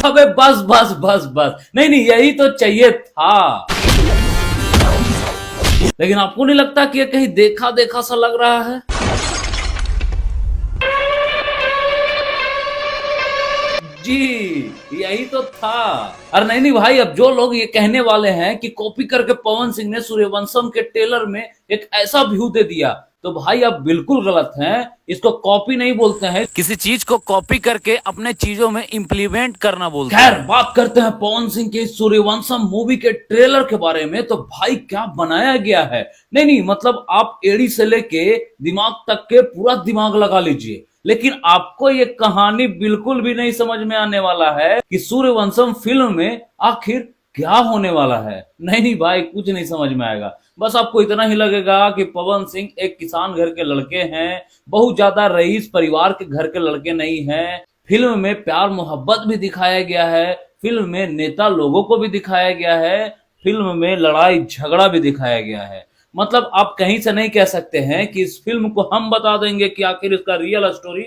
अबे बस बस बस बस, नहीं नहीं यही तो चाहिए था। लेकिन आपको नहीं लगता कि ये कहीं देखा देखा सा लग रहा है? जी यही तो था। अरे नहीं नहीं भाई, अब जो लोग ये कहने वाले हैं कि कॉपी करके पवन सिंह ने सूर्यवंशम के ट्रेलर में एक ऐसा व्यू दे दिया, तो भाई आप बिल्कुल गलत हैं। इसको कॉपी नहीं बोलते हैं, किसी चीज को कॉपी करके अपने चीजों में इम्प्लीमेंट करना बोलते हैं। खैर बात करते हैं पवन सिंह के सूर्यवंशम मूवी के ट्रेलर के बारे में, तो भाई क्या बनाया गया है। नहीं नहीं मतलब आप एड़ी से लेके दिमाग तक के पूरा दिमाग लगा लीजिए, लेकिन आपको ये कहानी बिल्कुल भी नहीं समझ में आने वाला है कि सूर्यवंशम फिल्म में आखिर क्या होने वाला है। नहीं नहीं भाई कुछ नहीं समझ में आएगा। बस आपको इतना ही लगेगा कि पवन सिंह एक किसान घर के लड़के हैं, बहुत ज्यादा रईस परिवार के घर के लड़के नहीं हैं। फिल्म में प्यार मोहब्बत भी दिखाया गया है, फिल्म में नेता लोगों को भी दिखाया गया है, फिल्म में लड़ाई झगड़ा भी दिखाया गया है। मतलब आप कहीं से नहीं कह सकते हैं कि इस फिल्म को हम बता देंगे कि आखिर इसका रियल स्टोरी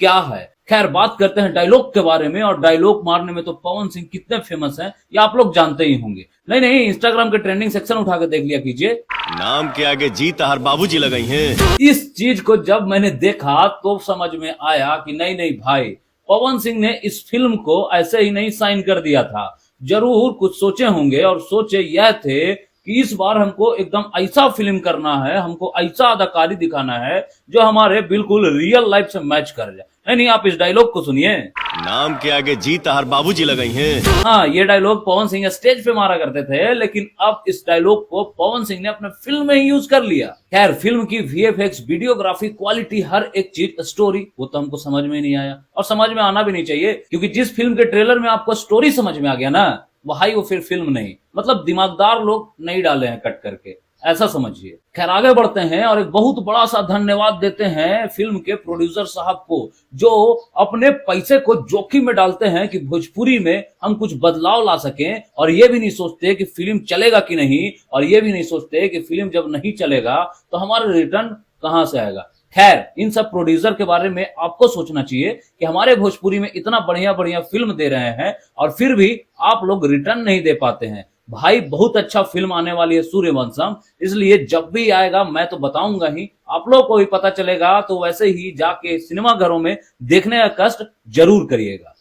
क्या है। खैर बात करते हैं डायलॉग के बारे में, और डायलॉग मारने में तो पवन सिंह कितने फेमस हैं ये आप लोग जानते ही होंगे। नहीं नहीं इंस्टाग्राम के ट्रेंडिंग सेक्शन उठा के देख लिया कीजिए। नाम के आगे जी तहर बाबूजी लगाई हैं। इस चीज को जब मैंने देखा तो समझ में आया कि नहीं नहीं भाई, पवन सिंह ने इस फिल्म को ऐसे ही नहीं साइन कर दिया था, जरूर कुछ सोचे होंगे। और सोचे यह थे कि इस बार हमको एकदम ऐसा फिल्म करना है, हमको ऐसा अदाकारी दिखाना है जो हमारे बिल्कुल रियल लाइफ से मैच कर जाए। नहीं नहीं आप इस डायलॉग को सुनिए। नाम के आगे जी तहर बाबूजी लगाई हैं। हाँ ये डायलॉग पवन सिंह स्टेज पे मारा करते थे, लेकिन अब इस डायलॉग को पवन सिंह ने अपने फिल्म में ही यूज कर लिया। खैर फिल्म की वीएफएक्स, वीडियोग्राफी, क्वालिटी, हर एक चीज, स्टोरी, वो तो हमको समझ में नहीं आया, और समझ में आना भी नहीं चाहिए, क्योंकि जिस फिल्म के ट्रेलर में आपको स्टोरी समझ में आ गया ना, वही वो फिर फिल्म नहीं। मतलब दिमागदार लोग नहीं डाले हैं कट करके, ऐसा समझिए। खैर आगे बढ़ते हैं और एक बहुत बड़ा सा धन्यवाद देते हैं फिल्म के प्रोड्यूसर साहब को, जो अपने पैसे को जोखिम में डालते हैं कि भोजपुरी में हम कुछ बदलाव ला सकें, और ये भी नहीं सोचते कि फिल्म चलेगा कि नहीं, और ये भी नहीं सोचते कि फिल्म जब नहीं चलेगा तो हमारा रिटर्न कहां से आएगा। खैर इन सब प्रोड्यूसर के बारे में आपको सोचना चाहिए कि हमारे भोजपुरी में इतना बढ़िया बढ़िया फिल्म दे रहे हैं और फिर भी आप लोग रिटर्न नहीं दे पाते हैं। भाई बहुत अच्छा फिल्म आने वाली है सूर्यवंशम, इसलिए जब भी आएगा मैं तो बताऊंगा ही, आप लोग को भी पता चलेगा, तो वैसे ही जाके सिनेमा घरों में देखने का कष्ट जरूर करिएगा।